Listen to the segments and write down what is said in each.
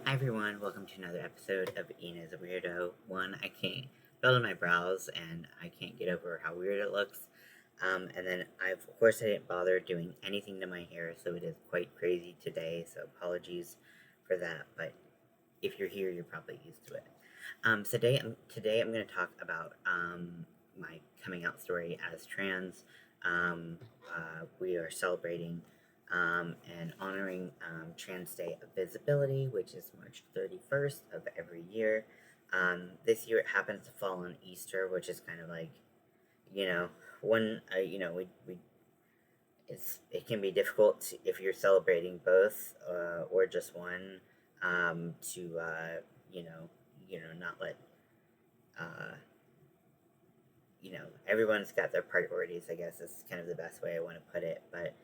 Hi everyone, welcome to another episode of Ian.is.weird. I can't build my brows and I can't get over how weird it looks. And then of course I didn't bother doing anything to my hair, so it is quite crazy today, so apologies for that, but if you're here, you're probably used to it. Today I'm going to talk about my coming out story as trans. We are celebrating and honoring Trans Day of Visibility, which is March 31st of every year. This year it happens to fall on Easter, which is kind of like, one, it can be difficult if you're celebrating both or just one to not let uh, everyone's got their priorities, I guess is kind of the best way I want to put it. But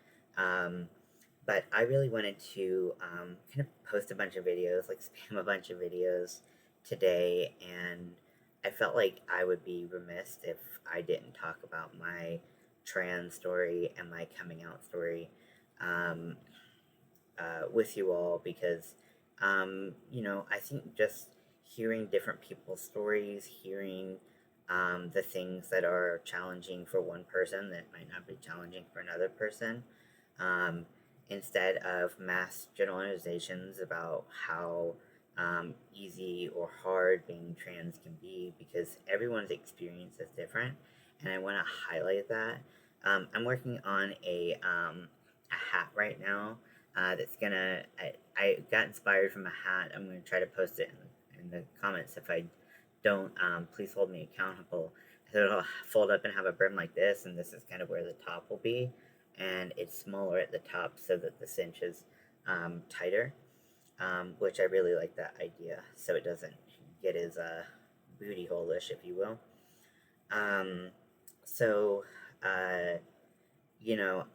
I really wanted to kind of post a bunch of videos, like spam a bunch of videos today, and I felt like I would be remiss if I didn't talk about my trans story and my coming out story um, with you all because, I think just hearing different people's stories, hearing the things that are challenging for one person that might not be challenging for another person, um, instead of mass generalizations about how easy or hard being trans can be, because everyone's experience is different, and I want to highlight that. I'm working on a hat right now that's gonna. I got inspired from a hat. I'm gonna try to post it in the comments. If I don't, please hold me accountable. So it'll fold up and have a brim like this, and this is kind of where the top will be, and it's smaller at the top so that the cinch is tighter, which I really like that idea, so it doesn't get as booty hole-ish, if you will. Um, so, uh,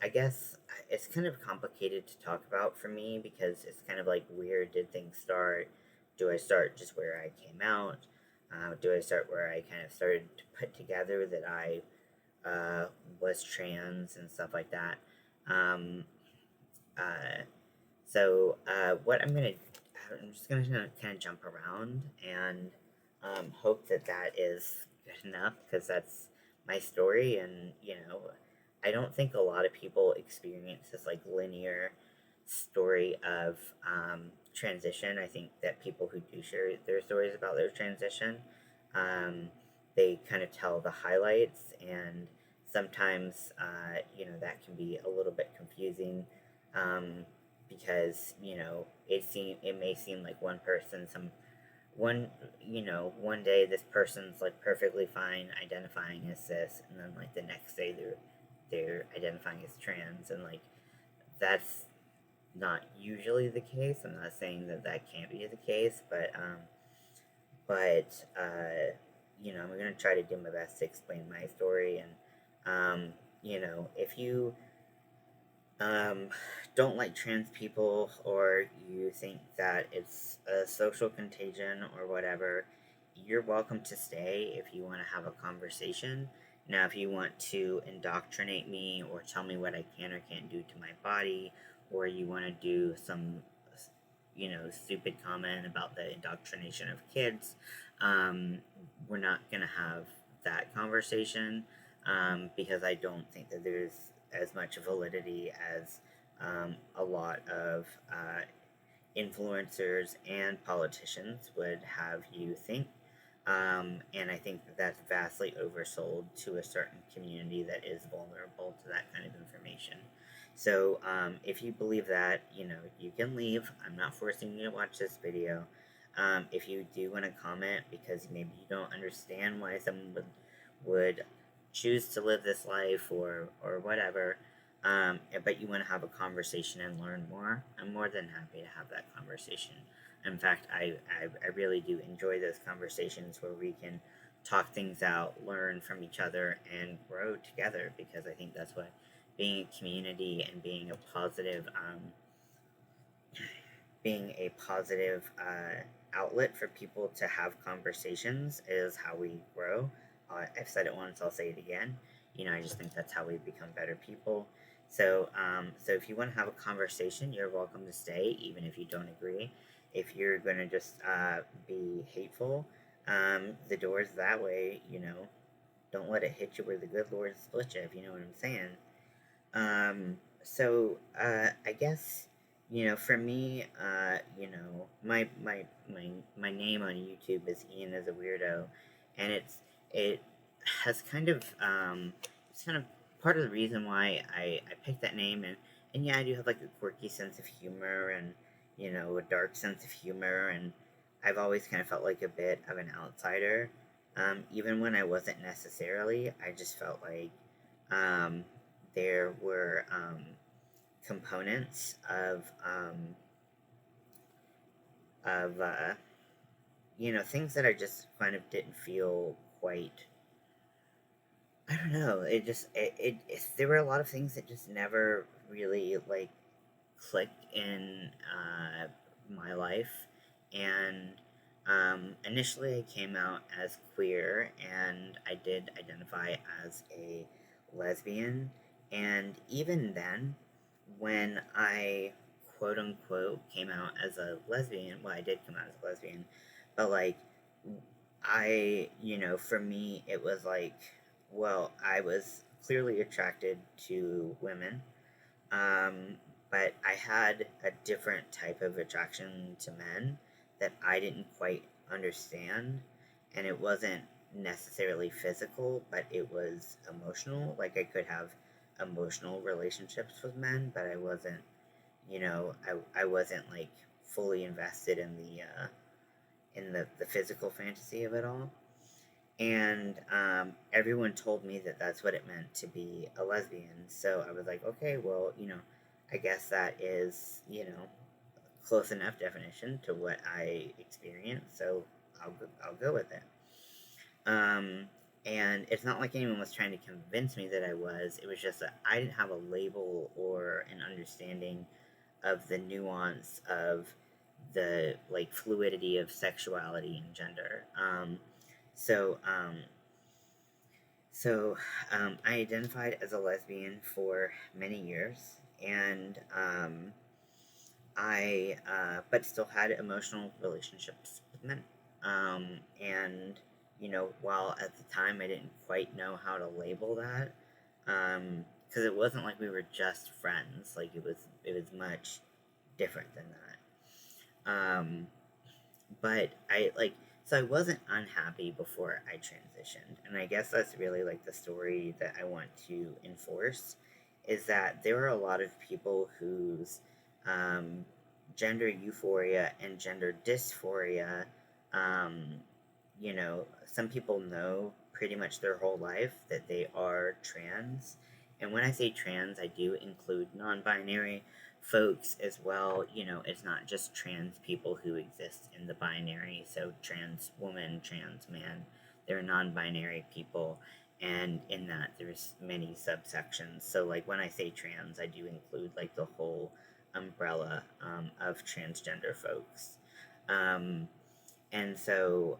I guess it's kind of complicated to talk about for me because it's kind of like, where did things start? Do I start just where I came out? Do I start where I kind of started to put together that I was trans and stuff like that? Um, uh, what I'm just gonna kind of jump around and hope that that is good enough, because that's my story, and I don't think a lot of people experience this like linear story of transition. I think that people who do share their stories about their transition, um, they kind of tell the highlights, and sometimes that can be a little bit confusing. Because it may seem like one day this person's like perfectly fine identifying as cis, and then like the next day they're identifying as trans, and like that's not usually the case. I'm not saying that that can't be the case, but I'm gonna try to do my best to explain my story. And if you um, don't like trans people, or you think that it's a social contagion or whatever, you're welcome to stay if you want to have a conversation. Now, if you want to indoctrinate me or tell me what I can or can't do to my body, or you want to do some, stupid comment about the indoctrination of kids, we're not going to have that conversation, because I don't think that there's as much validity as a lot of influencers and politicians would have you think. And I think that that's vastly oversold to a certain community that is vulnerable to that kind of information. So if you believe that, you can leave. I'm not forcing you to watch this video. If you do want to comment because maybe you don't understand why someone would choose to live this life, or whatever, but you want to have a conversation and learn more, I'm more than happy to have that conversation. In fact, I really do enjoy those conversations where we can talk things out, learn from each other, and grow together, because I think that's what being a community and being a positive outlet for people to have conversations is how we grow. I've said it once, I'll say it again. I just think that's how we become better people. So if you want to have a conversation, you're welcome to stay, even if you don't agree. if you're gonna just be hateful, the door's that way. Don't let it hit you where the good Lord split you. If you know what I'm saying. I guess, for me, my name on YouTube is Ian as a Weirdo, and it has it's kind of part of the reason why I picked that name, and yeah, I do have like a quirky sense of humor and, a dark sense of humor, and I've always kind of felt like a bit of an outsider, even when I wasn't necessarily. I just felt like, um, there were components of things that I just kind of didn't feel quite. I don't know. There were a lot of things that just never really like clicked in my life, and initially I came out as queer, and I did identify as a lesbian, and even then, when I quote unquote came out as a lesbian, well, I did come out as a lesbian, but like, for me, it was like, well, I was clearly attracted to women, um, but I had a different type of attraction to men that I didn't quite understand, and it wasn't necessarily physical, but it was emotional. Like, I could have emotional relationships with men, but I wasn't, I wasn't like fully invested in the physical fantasy of it all. And everyone told me that that's what it meant to be a lesbian. So I was like, okay, well, I guess that is, close enough definition to what I experienced. So I'll go with it. Um, and it's not like anyone was trying to convince me that I was. It was just that I didn't have a label or an understanding of the nuance of the like fluidity of sexuality and gender. So, um, so, I identified as a lesbian for many years, and but still had emotional relationships with men. And, while at the time I didn't quite know how to label that, because it wasn't like we were just friends, like it was much different than that. But I wasn't unhappy before I transitioned, and I guess that's really like the story that I want to enforce, is that there are a lot of people whose um, gender euphoria and gender dysphoria, um, some people know pretty much their whole life that they are trans. And when I say trans, I do include non binary folks as well. It's not just trans people who exist in the binary. So, trans woman, trans man, they're non binary people. And in that, there's many subsections. So, like, when I say trans, I do include like the whole umbrella of transgender folks. Um, and so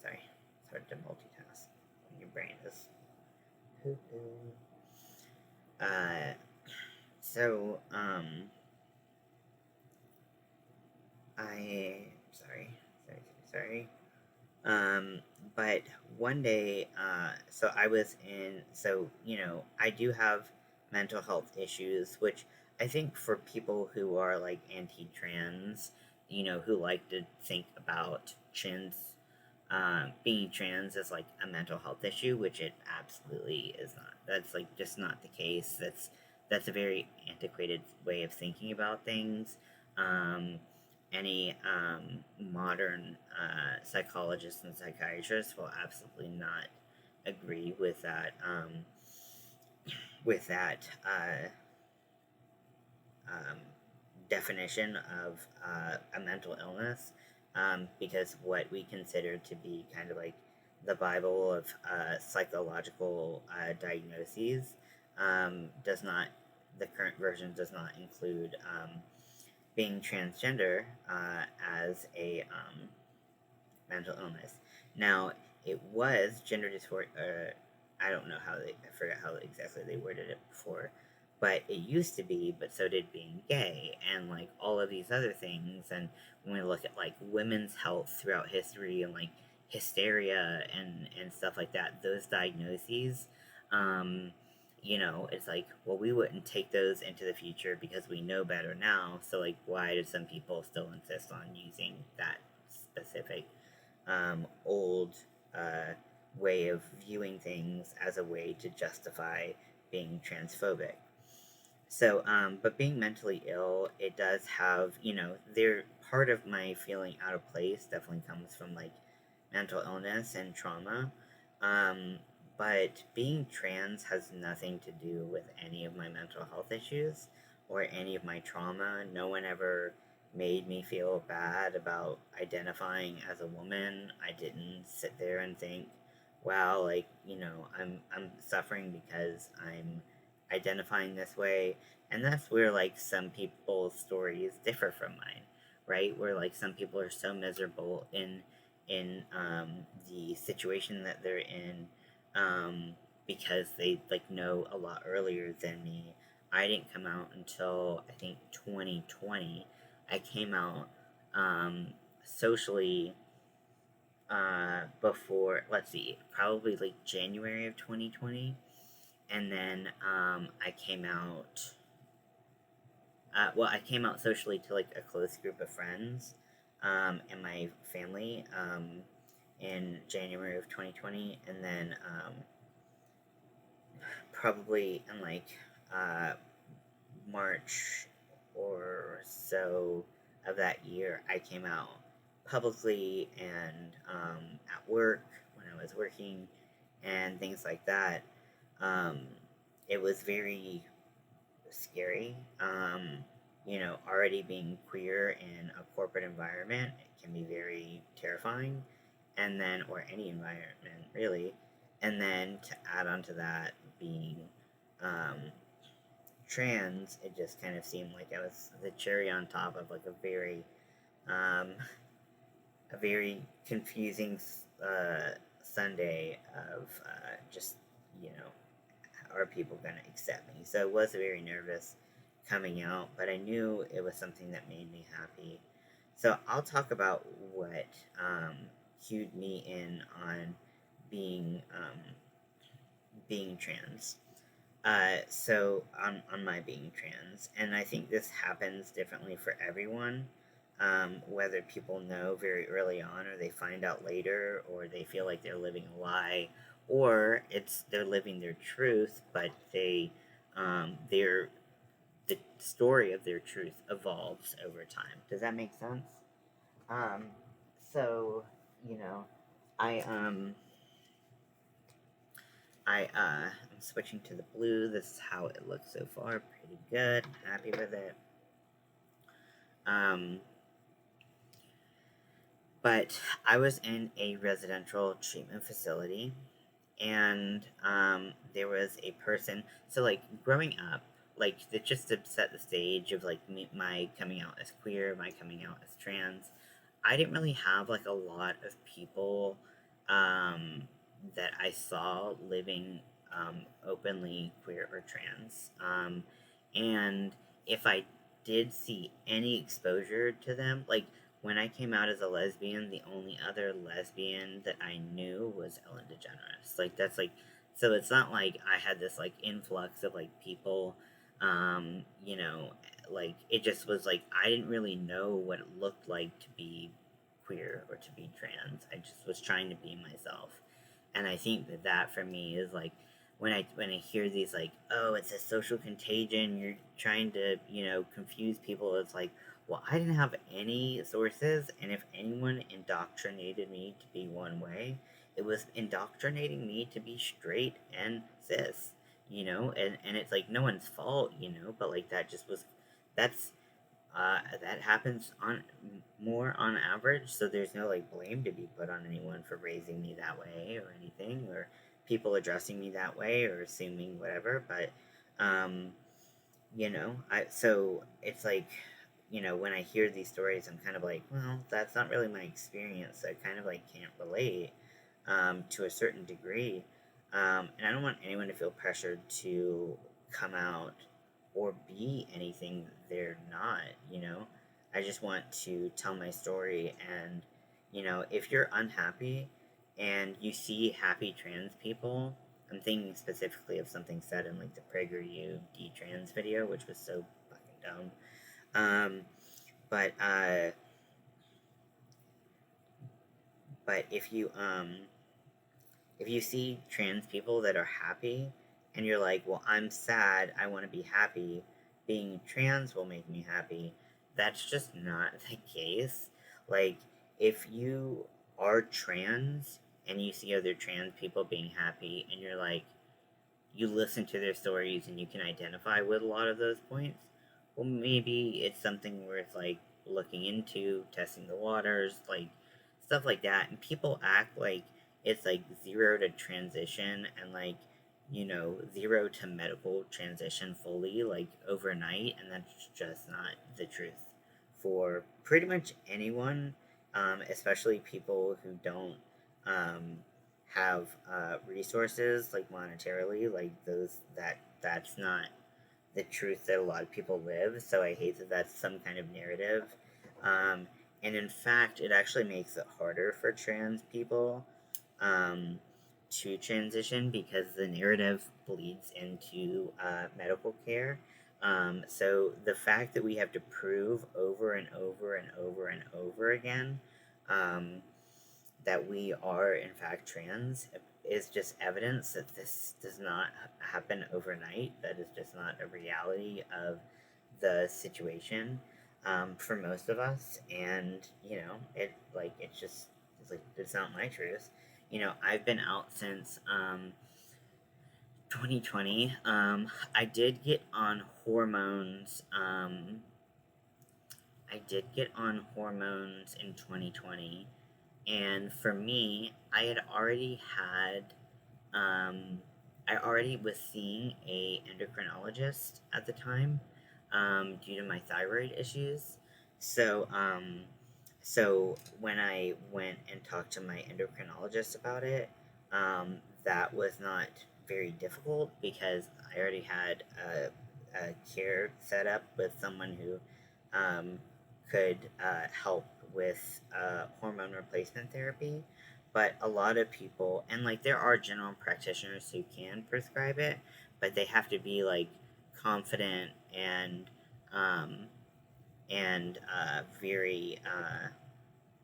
sorry, it's hard to multitask when your brain is. Uh, so, sorry. Um, but one day, so I was in, so, I do have mental health issues, which I think for people who are like anti trans, who like to think about being trans as like a mental health issue, which it absolutely is not. That's like just not the case. That's a very antiquated way of thinking about things. Um, any modern psychologists and psychiatrists will absolutely not agree with that. With that um, definition of a mental illness, because what we consider to be kind of like the Bible of psychological diagnoses does not, the current version does not include being transgender as a mental illness. Now, it was gender dysphoria. I don't know how I forgot how exactly they worded it before, but it used to be, but so did being gay, and like all of these other things. And when we look at like women's health throughout history, and like hysteria and stuff like that, those diagnoses, um, it's like, well, we wouldn't take those into the future because we know better now. So like, why do some people still insist on using that specific old uh, way of viewing things as a way to justify being transphobic? So, but being mentally ill, it does have, there, part of my feeling out of place definitely comes from like mental illness and trauma. Um, but being trans has nothing to do with any of my mental health issues or any of my trauma. No one ever made me feel bad about identifying as a woman. I didn't sit there and think, wow, like, I'm suffering because I'm identifying this way. And that's where like some people's stories differ from mine, right? Where like some people are so miserable in the situation that they're in, because they like know a lot earlier than me. I didn't come out until I think 2020. I came out socially before, let's see, probably like January of 2020. And then I came out. Well, I came out socially to like a close group of friends and my family in January of 2020, and then probably in like uh, March or so of that year, I came out publicly and at work when I was working and things like that. Um, it was very scary. Already being queer in a corporate environment, it can be very terrifying. And then, or any environment really. And then to add on to that, being um, trans, it just kind of seemed like I was the cherry on top of like um, a very confusing Sunday of just, you know, are people going to accept me? So I was very nervous coming out, but I knew it was something that made me happy. So I'll talk about what cued me in on being being trans. So on my being trans, and I think this happens differently for everyone. Whether people know very early on, or they find out later, or they feel like they're living a lie, or they're living their truth, but the story of their truth evolves over time. Does that make sense? Um, so you know, I I'm switching to the blue. This is how it looks so far. Pretty good. Happy with it. Um, but I was in a residential treatment facility, and there was a person. So like growing up, like just to set the stage of like my coming out as queer, my coming out as trans, I didn't really have like a lot of people um, that I saw living openly queer or trans. And if I did see any exposure to them, like when I came out as a lesbian, the only other lesbian that I knew was Ellen DeGeneres. Like that's like, so it's not like I had this like influx of like people, um, you know, like it just was like I didn't really know what it looked like to be queer or to be trans. I just was trying to be myself. And I think that for me is like when I hear these like, oh, it's a social contagion, you're trying to, confuse people, it's like, well, I didn't have any sources, and if anyone indoctrinated me to be one way, it was indoctrinating me to be straight and cis, and it's like no one's fault, but like that just was that's that happens on more on average, so there's no like blame to be put on anyone for raising me that way or anything, or people addressing me that way or assuming whatever. But um, I so it's like, when I hear these stories, I'm kind of like, well, that's not really my experience. So I kind of like can't relate to a certain degree, and I don't want anyone to feel pressured to come out or be anything they're not, you know? I just want to tell my story, and, you know, if you're unhappy and you see happy trans people, I'm thinking specifically of something said in like the PragerU D-Trans video, which was so fucking dumb. Um, but uh, but if you see trans people that are happy and you're like, well, I'm sad, I want to be happy, being trans will make me happy, that's just not the case. Like, if you are trans and you see other trans people being happy and you're like, you listen to their stories and you can identify with a lot of those points, well, maybe it's something worth like looking into, testing the waters, like stuff like that. And people act like it's like zero to transition and like, you know, zero to medical transition fully, like overnight, and that's just not the truth for pretty much anyone, especially people who don't um, have resources like monetarily, like that's not the truth that a lot of people live. So I hate that that's some kind of narrative, um, and in fact it actually makes it harder for trans people um, to transition because the narrative bleeds into medical care. So the fact that we have to prove over and over and over and over again um, that we are in fact trans is just evidence that this does not happen overnight. That is just not a reality of the situation for most of us. And you know, it's like it's not my truth. You know, I've been out since 2020. I did get on hormones. I did get on hormones in 2020. And for me, um, I already was seeing a endocrinologist at the time, due to my thyroid issues. So, so when I went and talked to my endocrinologist about it, that was not very difficult because I already had a care set up with someone who um, could help with hormone replacement therapy. But a lot of people, and like there are general practitioners who can prescribe it, but they have to be like confident um, and very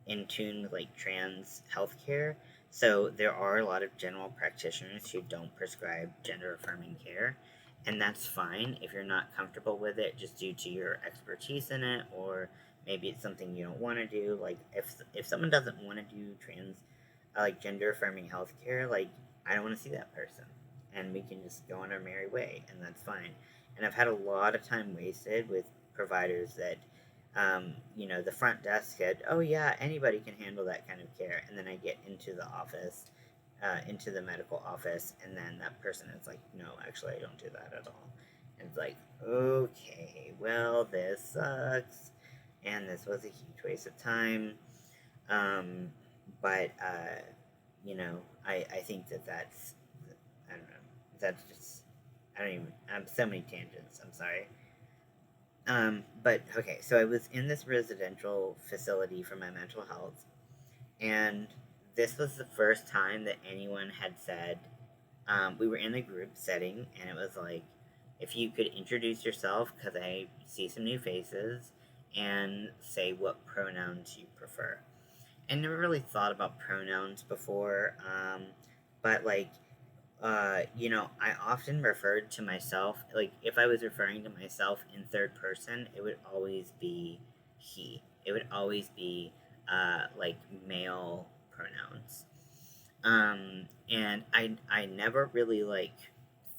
in tune with like trans healthcare. So there are a lot of general practitioners who don't prescribe gender affirming care, and that's fine if you're not comfortable with it just due to your expertise in it, or maybe it's something you don't want to do. Like if someone doesn't want to do trans like gender affirming healthcare, like I don't want to see that person, and we can just go on our merry way, and that's fine. And I've had a lot of time wasted with providers that you know, the front desk said, "Oh yeah, anybody can handle that kind of care," and then I get into the office, into the medical office, and then that person is like, "No, actually, I don't do that at all." And it's like, okay, well, this sucks, and this was a huge waste of time. Um, but you know, I think that I don't know, that's just I don't even. I'm so many tangents. I'm sorry. But okay, so I was in this residential facility for my mental health, and this was the first time that anyone had said, we were in a group setting, and it was like, if you could introduce yourself, because I see some new faces, and say what pronouns you prefer. I never really thought about pronouns before, but like you know, I often referred to myself, like, if I was referring to myself in third person, it would always be he. It would always be, like, male pronouns. And I never really, like,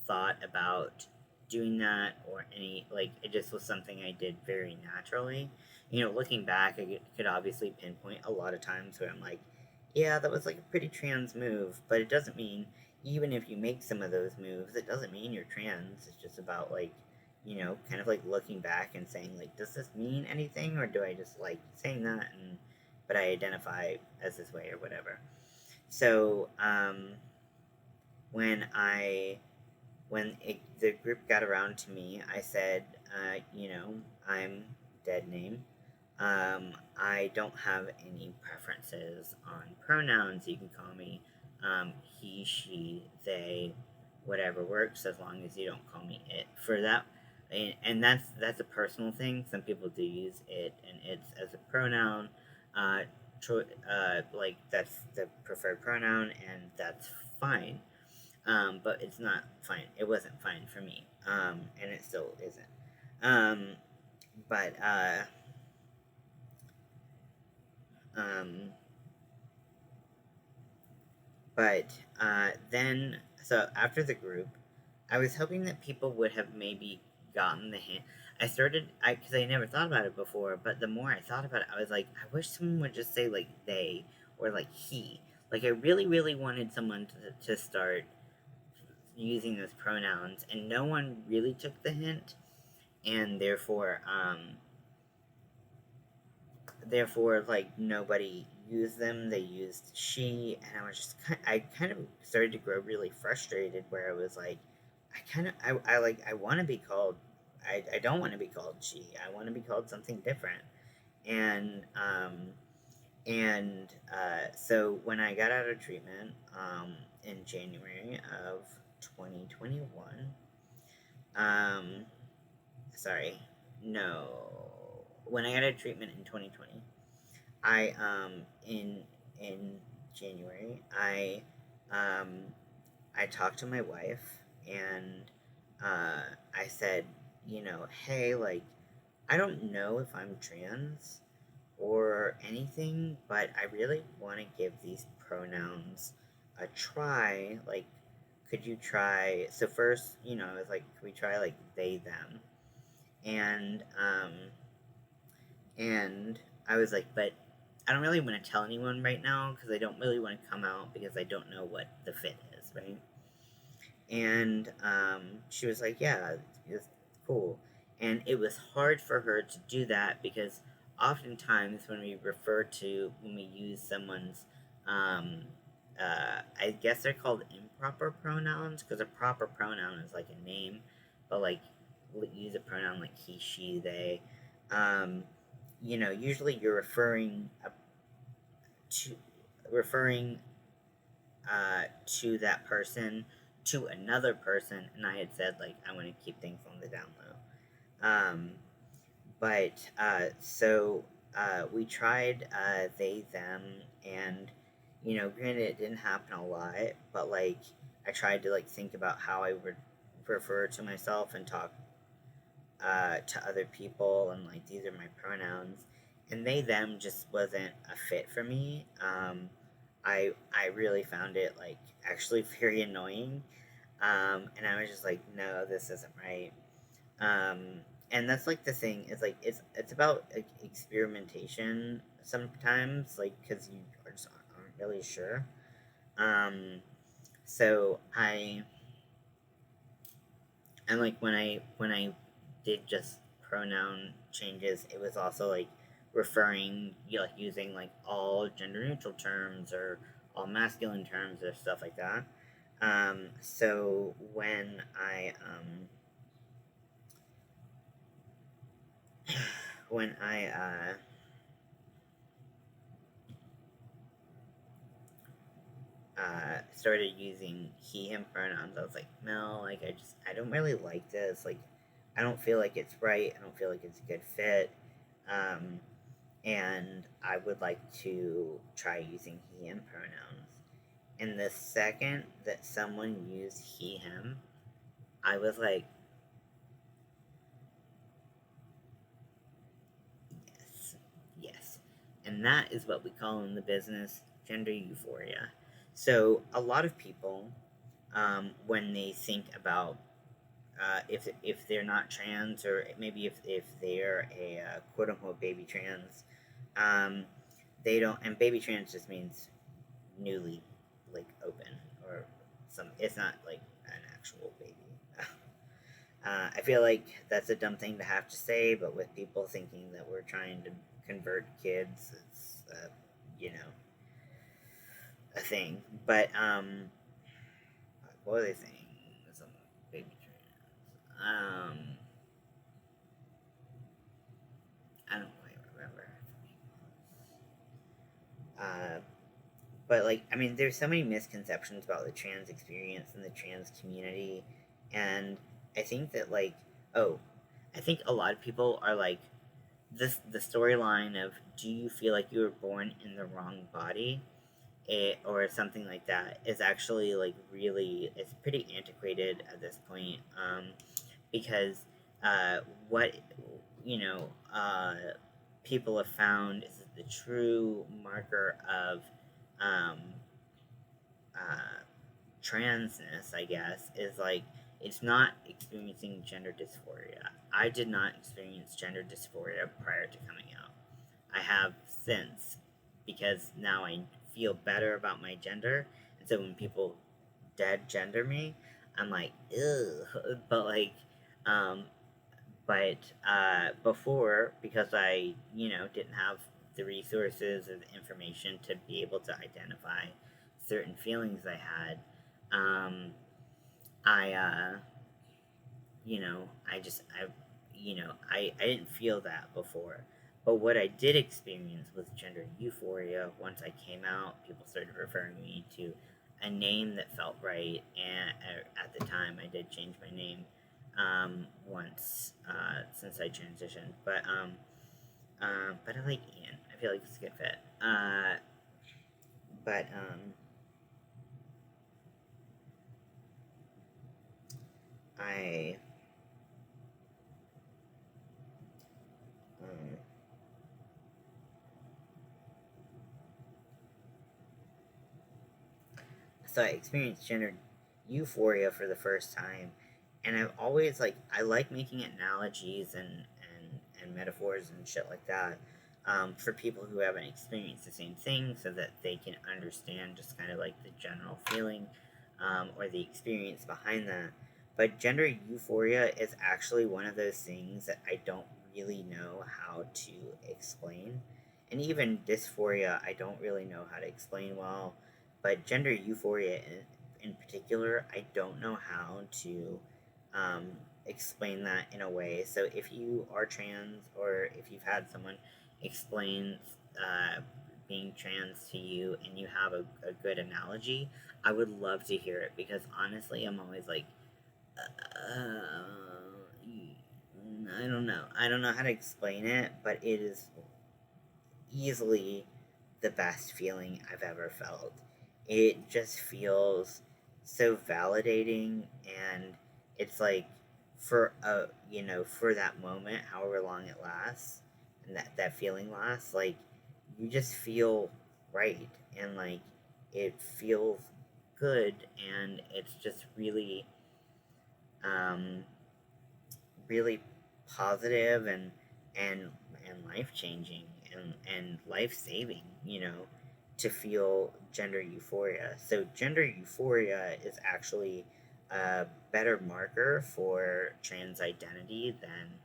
thought about doing that or any, like, it just was something I did very naturally. You know, looking back, I could obviously pinpoint a lot of times where I'm like, yeah, that was, like, a pretty trans move, but it doesn't mean even if you make some of those moves, it doesn't mean you're trans. It's just about like, you know, kind of like looking back and saying like, does this mean anything, or do I just like saying that and but I identify as this way or whatever. So when I the group got around to me, I said, I'm dead name. I don't have any preferences on pronouns. You can call me he, she, they, whatever works, as long as you don't call me it. For that, and that's a personal thing. Some people do use it and it's as a pronoun. Uh, like that's the preferred pronoun, and that's fine. But it's not fine. It wasn't fine for me, and it still isn't. Um, but um, but then, so after the group, I was hoping that people would have maybe gotten the hint. Because I never thought about it before, but the more I thought about it, I was like, I wish someone would just say like they or like he. Like I really, really wanted someone to start using those pronouns, and no one really took the hint, and therefore like nobody used them. They used she, and I kind of started to grow really frustrated, where I was like, I want to be called, I don't want to be called she. I want to be called something different. And so when I got out of treatment in January of 2021, um, sorry, no, when I got out of treatment in 2020, I in January, um I talked to my wife, and I said, hey, like I don't know if I'm trans or anything, but I really want to give these pronouns a try. Like, could you try? So first, I was like, could we try like they them? And and I was like, but I don't really want to tell anyone right now because I don't really want to come out because I don't know what the fit is, right? And she was like, yeah, it's cool. And it was hard for her to do that because oftentimes when we use someone's, I guess they're called improper pronouns, because a proper pronoun is like a name, but like use a pronoun like he, she, they. Um, usually you're to referring to that person to another person, and I had said like I want to keep things on the down low. But so we tried they them, and granted it didn't happen a lot, but like I tried to like think about how I would refer to myself and talk to other people, and like these are my pronouns, and they them just wasn't a fit for me. I really found it like actually very annoying, and I was just like, no, this isn't right. And that's like the thing is like it's about like, experimentation sometimes, like because you just aren't really sure. Um, so I and like when I did just pronoun changes, it was also like referring, like using like all gender neutral terms or all masculine terms or stuff like that. So when I started using he him pronouns, I was like, no, like I don't really like this. Like I don't feel like it's right. I don't feel like it's a good fit. Um, and I would like to try using he him pronouns. And the second that someone used he him, I was like, yes, yes. And that is what we call in the business gender euphoria. So a lot of people, when they think about if they're not trans, or maybe if they're a quote unquote baby trans, um, they don't. And baby trans just means newly like open, or some. It's not like an actual baby. I feel like that's a dumb thing to have to say, but with people thinking that we're trying to convert kids, it's you know a thing. But what was I saying? Some big um, I don't quite remember. Uh, but like, I mean, there's so many misconceptions about the trans experience and the trans community, and I think that like, oh, I think a lot of people are like, this the storyline of, do you feel like you were born in the wrong body, or something like that, is actually like really, it's pretty antiquated at this point, because what you know people have found is that the true marker of um, uh, transness, I guess, is like, it's not experiencing gender dysphoria. I did not experience gender dysphoria prior to coming out. I have since, because now I feel better about my gender, and so when people dead gender me, I'm like, ugh. But like, um, before, because I, didn't have the resources or the information to be able to identify certain feelings I had, I, I just, I didn't feel that before. But what I did experience was gender euphoria once I came out. People started referring me to a name that felt right, and at the time, I did change my name once since I transitioned. But I like Ian. I feel like it's a good fit. But I um, so I experienced gender euphoria for the first time, and I've always like, I like making analogies and metaphors and shit like that, for people who haven't experienced the same thing, so that they can understand just kind of like the general feeling, or the experience behind that. But gender euphoria is actually one of those things that I don't really know how to explain. And even dysphoria, I don't really know how to explain well. But gender euphoria in particular, I don't know how to um, explain that in a way. So if you are trans, or if you've had someone explain being trans to you, and you have a good analogy, I would love to hear it, because honestly, I'm always like, I don't know. I don't know how to explain it, but it is easily the best feeling I've ever felt. It just feels so validating, and it's like, for that moment, however long it lasts, and that feeling lasts, like, you just feel right, and like, it feels good, and it's just really um really positive, and and life changing, and life saving, to feel gender euphoria. So gender euphoria is actually a better marker for trans identity than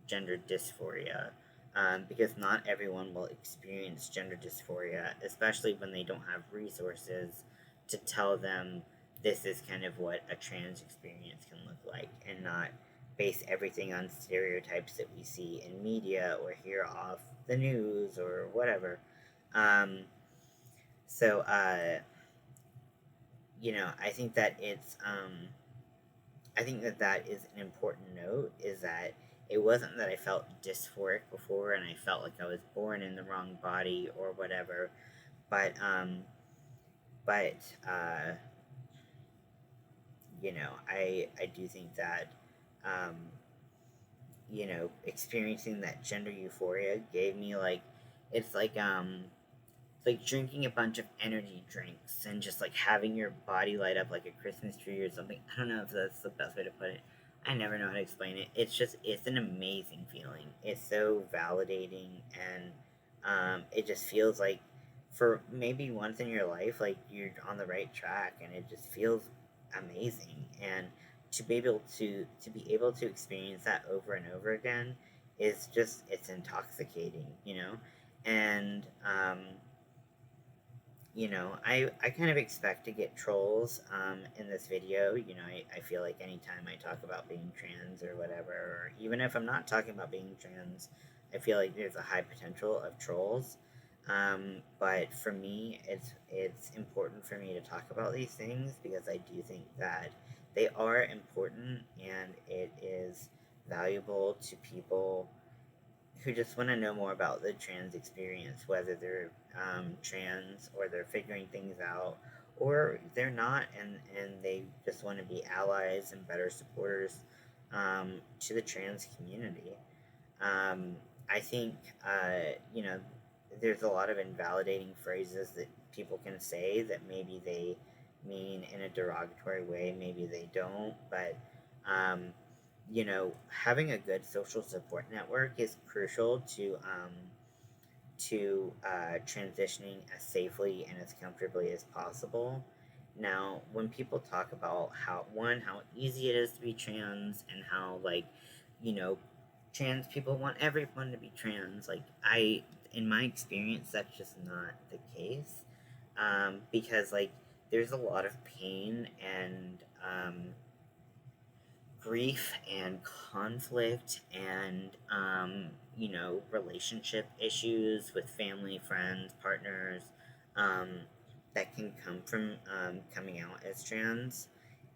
gender dysphoria, because not everyone will experience gender dysphoria, especially when they don't have resources to tell them this is kind of what a trans experience can look like, and not base everything on stereotypes that we see in media or hear off the news or whatever. Um, so, I think that I think that that is an important note, is that it wasn't that I felt dysphoric before and I felt like I was born in the wrong body or whatever, but, but, uh, I do think that, um, experiencing that gender euphoria gave me like, it's like drinking a bunch of energy drinks and just like having your body light up like a Christmas tree or something. I don't know if that's the best way to put it. I never know how to explain it. It's an amazing feeling. It's so validating, and it just feels like, for maybe once in your life, like, you're on the right track, and it just feels amazing. And to be able to experience that over and over again is just, it's intoxicating. And I kind of expect to get trolls in this video. I feel like anytime I talk about being trans or whatever, or even if I'm not talking about being trans, I feel like there's a high potential of trolls. But for me, it's important for me to talk about these things because I do think that they are important and it is valuable to people who just want to know more about the trans experience, whether they're trans or they're figuring things out, or they're not, and they just want to be allies and better supporters to the trans community. Um, I think, there's a lot of invalidating phrases that people can say that maybe they mean in a derogatory way, maybe they don't, but um, having a good social support network is crucial to transitioning as safely and as comfortably as possible. Now, when people talk about how easy it is to be trans and how you know, trans people want everyone to be trans, in my experience, that's just not the case. Because there's a lot of pain and grief and conflict and relationship issues with family, friends, partners, um, that can come from coming out as trans.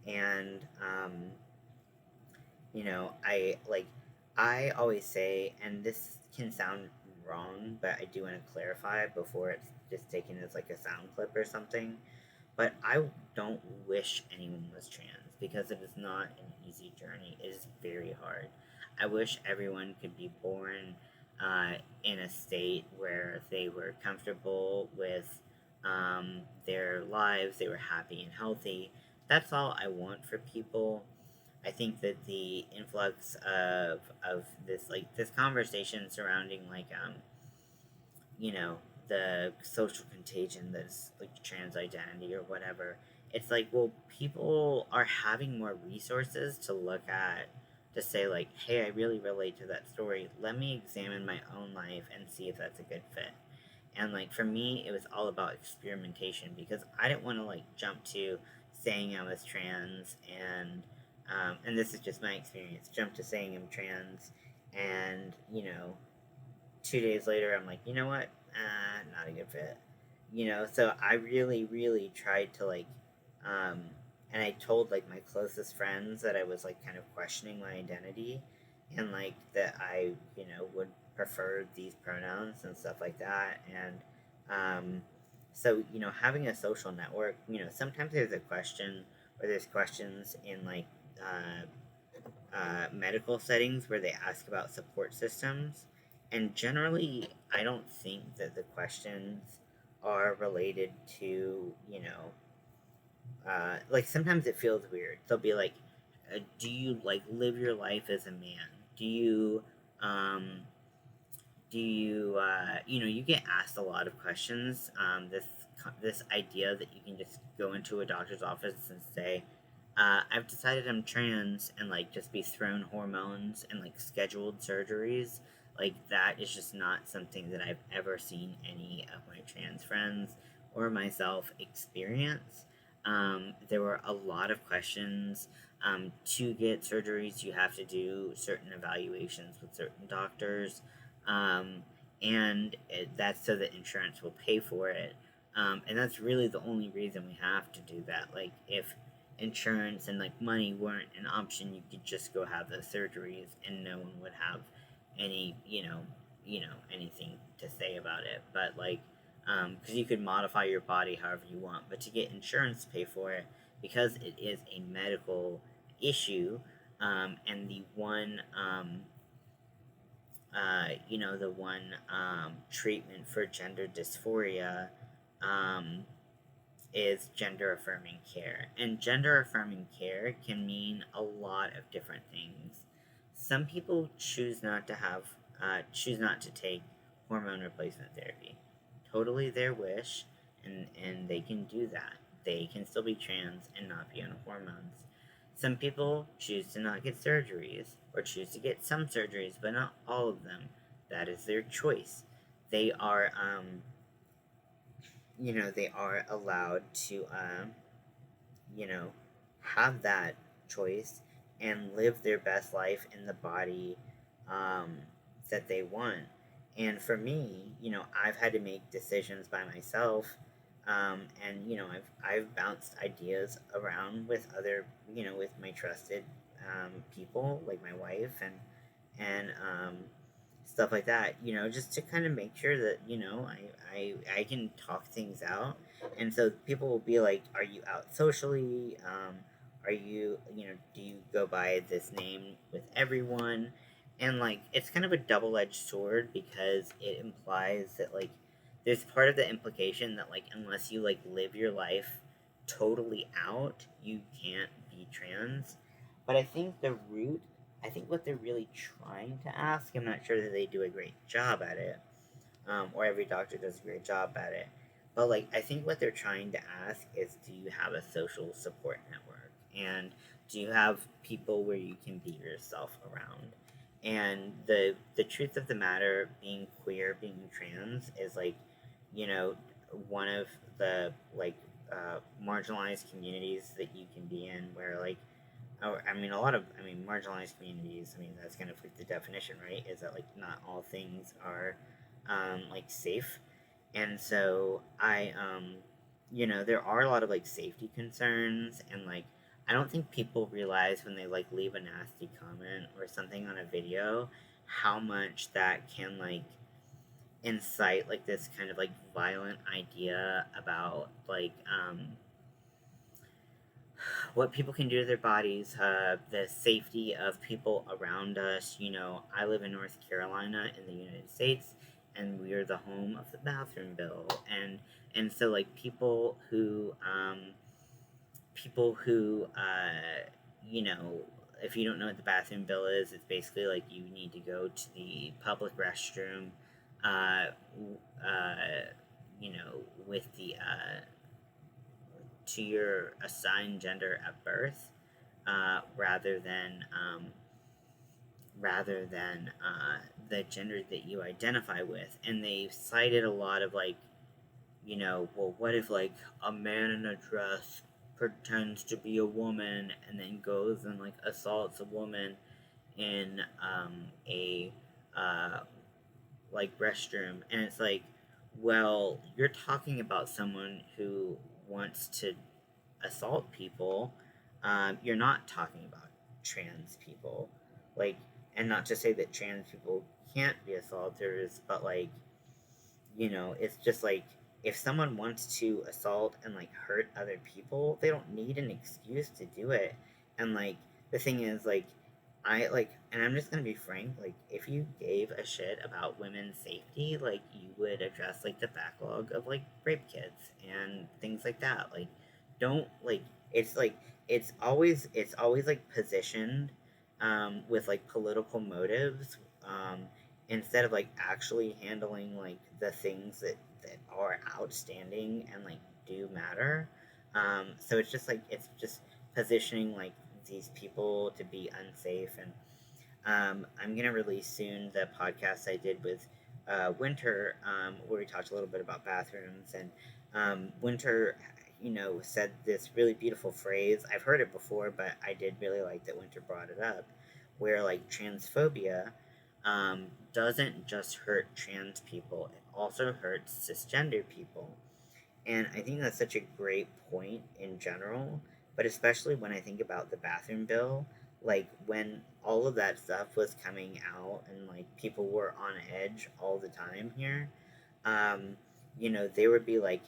And I always say, and this can sound wrong, but I do want to clarify before it's just taken as like a sound clip or something. But I don't wish anyone was trans because it is not an easy journey. It is very hard. I wish everyone could be born in a state where they were comfortable with their lives, they were happy and healthy. That's all I want for people. I think that the influx of this conversation surrounding you know, the social contagion that's like trans identity or whatever. It's like, well, people are having more resources to look at to say, like, hey, I really relate to that story. Let me examine my own life and see if that's a good fit. And like for me, it was all about experimentation because I didn't want to like jump to saying I was trans and this is just my experience. Jump to saying I'm trans, and 2 days later, I'm like, you know what? Not a good fit. So I really, really tried to um, and I told like my closest friends that I was like kind of questioning my identity, and like that I, would prefer these pronouns and stuff like that, and so having a social network, sometimes there's a question or there's questions in medical settings where they ask about support systems. And generally, I don't think that the questions are related to, like sometimes it feels weird. They'll be like, do you like live your life as a man? Do you, um, you get asked a lot of questions. This idea that you can just go into a doctor's office and say, I've decided I'm trans, and like just be thrown hormones and like scheduled surgeries. Like that is just not something that I've ever seen any of my trans friends or myself experience. There were a lot of questions. To get surgeries, you have to do certain evaluations with certain doctors, um, and that's so that insurance will pay for it. And that's really the only reason we have to do that. Like if insurance and like money weren't an option, you could just go have those surgeries and no one would have any anything to say about it. But because you could modify your body however you want, but to get insurance to pay for it, because it is a medical issue, and the one treatment for gender dysphoria um, is gender affirming care. And gender affirming care can mean a lot of different things. Some people choose not to take hormone replacement therapy. Totally their wish, and they can do that. They can still be trans and not be on hormones. Some people choose to not get surgeries, or choose to get some surgeries, but not all of them. That is their choice. They are they are allowed to, you know, have that choice and live their best life in the body um, that they want. And for me, I've had to make decisions by myself. And I've bounced ideas around with other, with my trusted people like my wife and stuff like that. Just to kind of make sure that I can talk things out, and so people will be like, "Are you out socially? Are you do you go by this name with everyone?" And like, it's kind of a double-edged sword because it implies that like there's part of the implication that like unless you like live your life totally out, you can't be trans. But I think what they're really trying to ask, I'm not sure that they do a great job at it, or every doctor does a great job at it. But like, I think what they're trying to ask is, do you have a social support network, and do you have people where you can be yourself around? And the truth of the matter, being queer, being trans, is like, you know, one of the like marginalized communities that you can be in, where like I mean, marginalized communities. I mean, that's kind of like the definition, right? Is that like not all things are, like safe, and so there are a lot of like safety concerns, and like I don't think people realize when they like leave a nasty comment or something on a video, how much that can like incite like this kind of like violent idea about like what people can do to their bodies, the safety of people around us. I live in North Carolina in the United States, and we are the home of the bathroom bill, and so like people who if you don't know what the bathroom bill is, it's basically like you need to go to the public restroom, uh, uh, with the to your assigned gender at birth, rather than the gender that you identify with. And they cited a lot of like, well, what if like a man in a dress pretends to be a woman and then goes and like assaults a woman in a uh, like restroom, and it's like, well, you're talking about someone who wants to assault people. You're not talking about trans people, like, and not to say that trans people can't be assaulters, but like, it's just like, if someone wants to assault and like hurt other people, they don't need an excuse to do it. And like, the thing is, like, and I'm just gonna be frank, like, if you gave a shit about women's safety, like, you would address like the backlog of like rape kits and things like that. Like, don't like, it's always like positioned with like political motives, instead of like actually handling like the things that are outstanding and like do matter. So it's just positioning like these people to be unsafe. And I'm gonna release soon the podcast I did with Winter, where we talked a little bit about bathrooms. And Winter, said this really beautiful phrase. I've heard it before, but I did really like that Winter brought it up, where like transphobia doesn't just hurt trans people; it also hurts cisgender people. And I think that's such a great point in general, but especially when I think about the bathroom bill, like when all of that stuff was coming out and like people were on edge all the time here, um, there would be like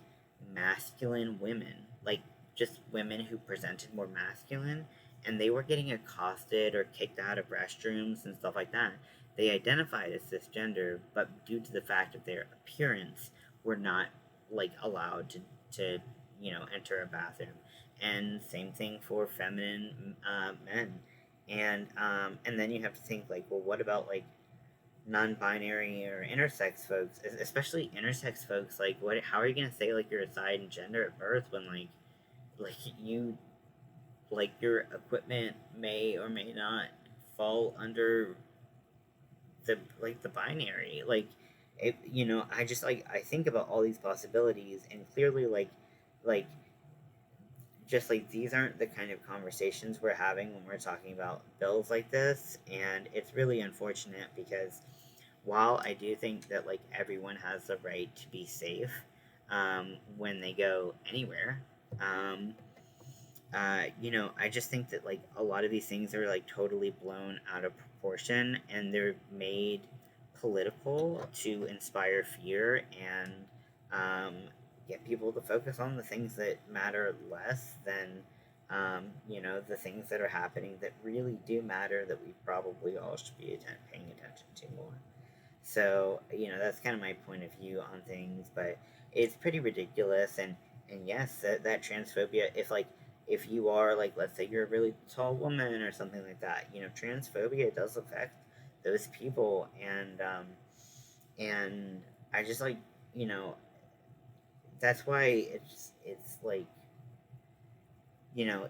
masculine women, like just women who presented more masculine, and they were getting accosted or kicked out of restrooms and stuff like that. They identified as cisgender, but due to the fact of their appearance, were not like allowed to enter a bathroom. And same thing for feminine men. And then you have to think like, well, what about like non-binary or intersex folks, especially intersex folks? Like, what? How are you gonna say like you're assigned gender at birth when like you like your equipment may or may not fall under the binary? Like, I just I think about all these possibilities, and clearly, like just like these aren't the kind of conversations we're having when we're talking about bills like this, and it's really unfortunate because while I do think that everyone has the right to be safe when they go anywhere, um, I just think that a lot of these things are totally blown out of proportion, and they're made political to inspire fear and um, get people to focus on the things that matter less than the things that are happening that really do matter, that we probably all should be paying attention to more. So, that's kind of my point of view on things, but it's pretty ridiculous. And yes, that transphobia, if you are, let's say you're a really tall woman or something like that, transphobia does affect those people. And I just you know, that's why it's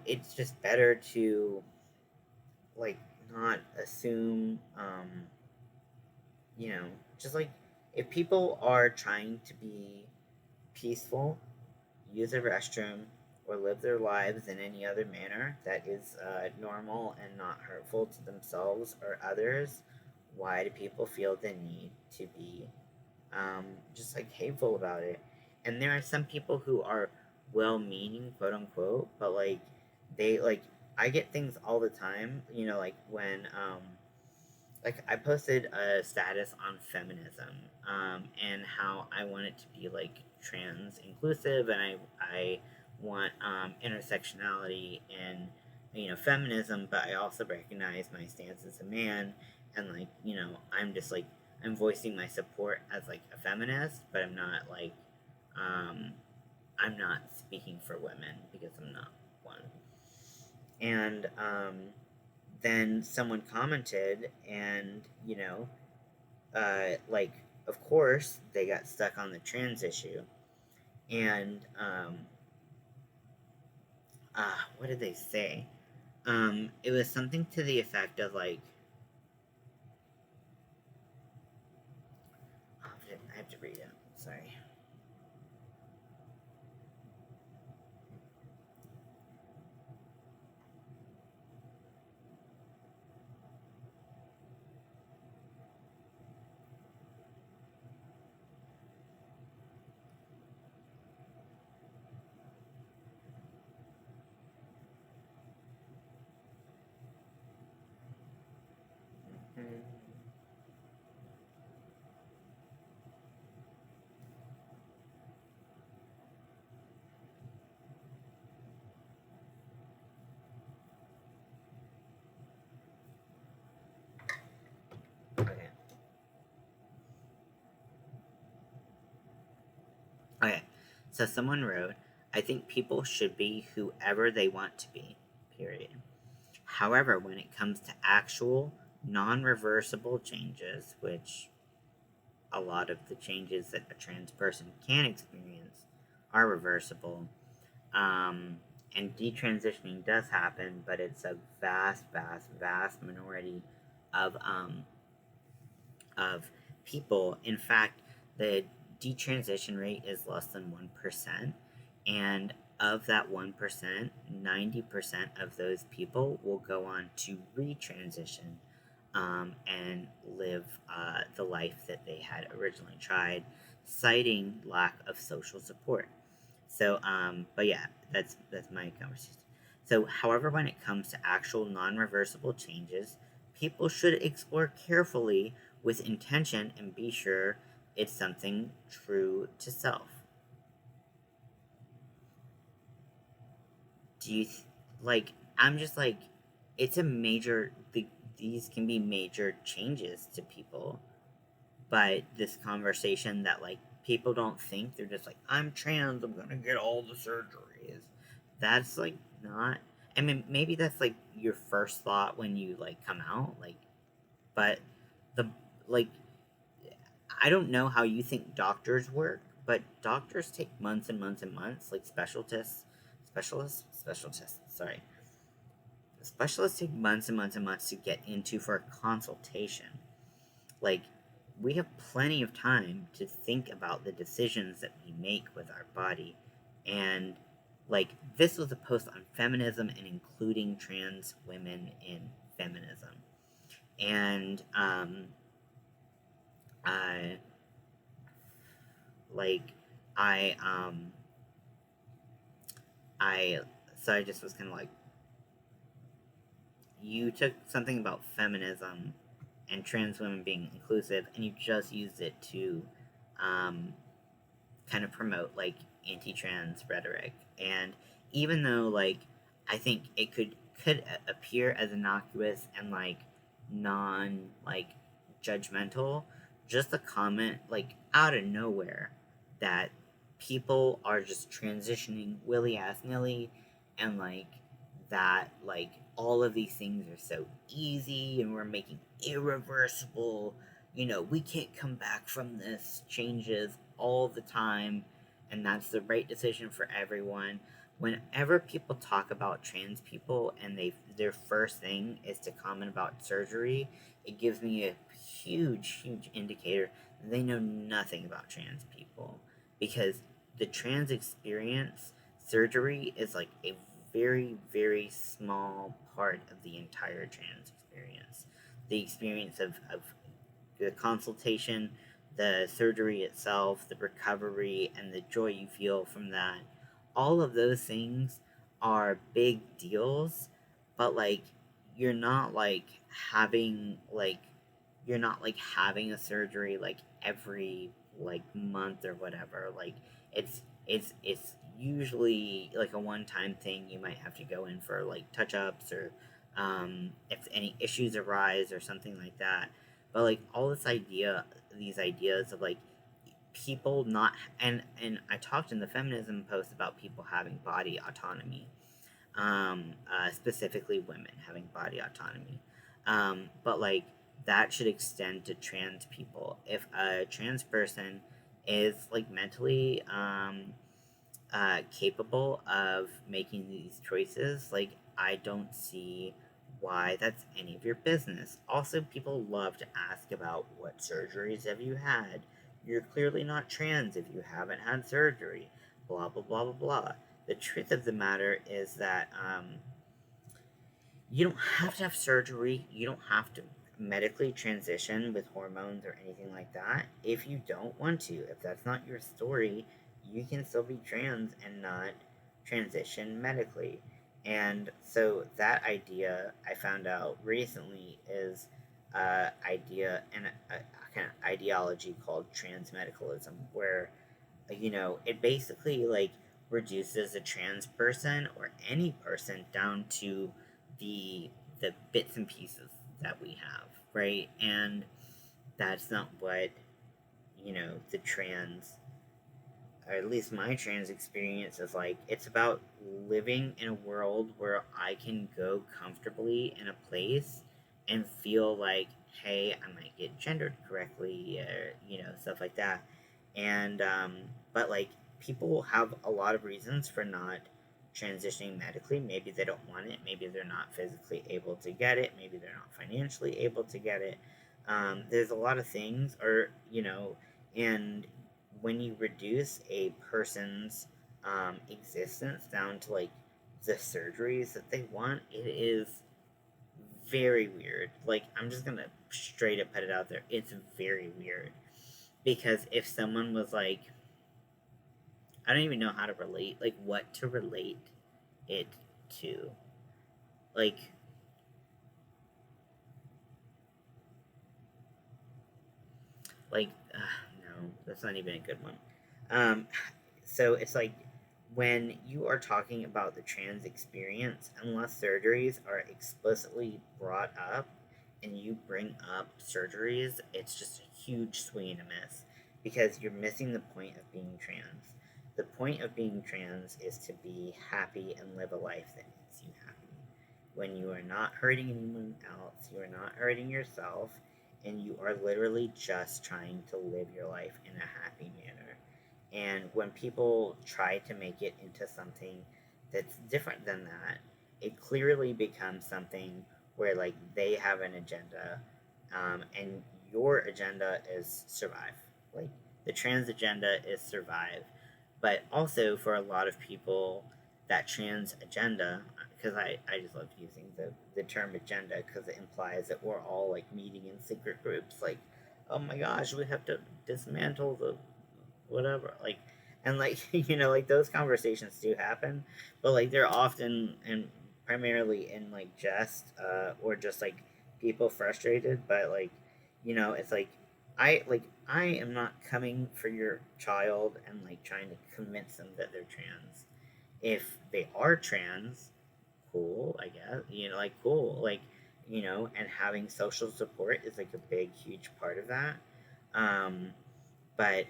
it's just better to, like, not assume, you know, just if people are trying to be peaceful, use a restroom, or live their lives in any other manner that is normal and not hurtful to themselves or others, why do people feel the need to be just hateful about it? And there are some people who are well meaning, quote unquote, but they I get things all the time, when I posted a status on feminism, and how I want it to be trans inclusive, and I want intersectionality in feminism, but I also recognize my stance as a man, and I'm just I'm voicing my support as a feminist, but um, I'm not speaking for women because I'm not one. And then someone commented, and like, of course they got stuck on the trans issue, and what did they say? It was something to the effect of oh, I have to read it. Sorry. Mm, okay. Okay. So someone wrote, I think people should be whoever they want to be. Period. However, when it comes to actual non-reversible changes, which a lot of the changes that a trans person can experience are reversible. And detransitioning does happen, but it's a vast, vast, vast minority of of people. In fact, the detransition rate is less than 1%, and of that 1%, 90% of those people will go on to retransition, and live the life that they had originally tried, citing lack of social support. So, but yeah, that's my conversation. So, however, when it comes to actual non-reversible changes, people should explore carefully with intention and be sure it's something true to self. Do you I'm just it's a major. These can be major changes to people, but this conversation that people don't think, they're just I'm trans, I'm gonna get all the surgeries. That's not. I mean, maybe that's your first thought when you come out, but the like I don't know how you think doctors work, but doctors take months and months and months, special tests. Sorry, specialists take months and months and months to get into for a consultation. Like we have plenty of time to think about the decisions that we make with our body. And like, this was a post on feminism and including trans women in feminism. And I like I I so I just was kind of like, you took something about feminism and trans women being inclusive, and you just used it to um, kind of promote like anti-trans rhetoric. And even though like I think it could appear as innocuous and like non like judgmental, just a comment like out of nowhere that people are just transitioning willy ass nilly, and like that like all of these things are so easy and we're making irreversible, we can't come back from this changes all the time, and that's the right decision for everyone. Whenever people talk about trans people and their first thing is to comment about surgery, it gives me a huge indicator that they know nothing about trans people, because the trans experience, surgery is like a very small part of the entire trans experience. The experience of the consultation, the surgery itself, the recovery, and the joy you feel from that. All of those things are big deals, but like you're not like having like you're not like having a surgery like every like month or whatever. Like it's usually like a one-time thing. You might have to go in for like touch-ups, or if any issues arise or something like that. But like all these ideas of like people not, and I talked in the feminism post about people having body autonomy, specifically women having body autonomy, but like that should extend to trans people. If a trans person is like mentally capable of making these choices, like I don't see why that's any of your business. Also, people love to ask about what surgeries have you had. You're clearly not trans if you haven't had surgery. Blah blah blah blah blah. The truth of the matter is that you don't have to have surgery. You don't have to medically transition with hormones or anything like that if you don't want to. If that's not your story, you can still be trans and not transition medically. And so that idea I found out recently is idea and a kind of ideology called transmedicalism, where it basically like reduces a trans person or any person down to the the bits and pieces that we have, right? And that's not what the trans, or at least my trans experience is like. It's about living in a world where I can go comfortably in a place and feel like, hey, I might get gendered correctly, or stuff like that. And but like people have a lot of reasons for not transitioning medically. Maybe they don't want it, maybe they're not physically able to get it, maybe they're not financially able to get it. There's a lot of things, or and when you reduce a person's existence down to like the surgeries that they want, it is very weird. Like, I'm just gonna straight up put it out there. It's very weird. Because if someone was like, I don't even know how to relate, like, what to relate it to. Like, like, no, that's not even a good one. Um, so it's like, when you are talking about the trans experience, unless surgeries are explicitly brought up and you bring up surgeries, it's just a huge swing and a miss, because you're missing the point of being trans. The point of being trans is to be happy and live a life that makes you happy. When you are not hurting anyone else, you are not hurting yourself, and you are literally just trying to live your life in a happy manner. And when people try to make it into something that's different than that, it clearly becomes something where like they have an agenda, and your agenda is survive. Like the trans agenda is survive. But also for a lot of people, that trans agenda, because I just love using the term agenda because it implies that we're all like meeting in secret groups, like, oh my gosh, we have to dismantle the whatever, like, and like like those conversations do happen, but like they're often and primarily in like jest, or just like people frustrated, but like it's like I am not coming for your child and like trying to convince them that they're trans. If they are trans, cool, I guess, like cool, like, and having social support is like a big huge part of that. um but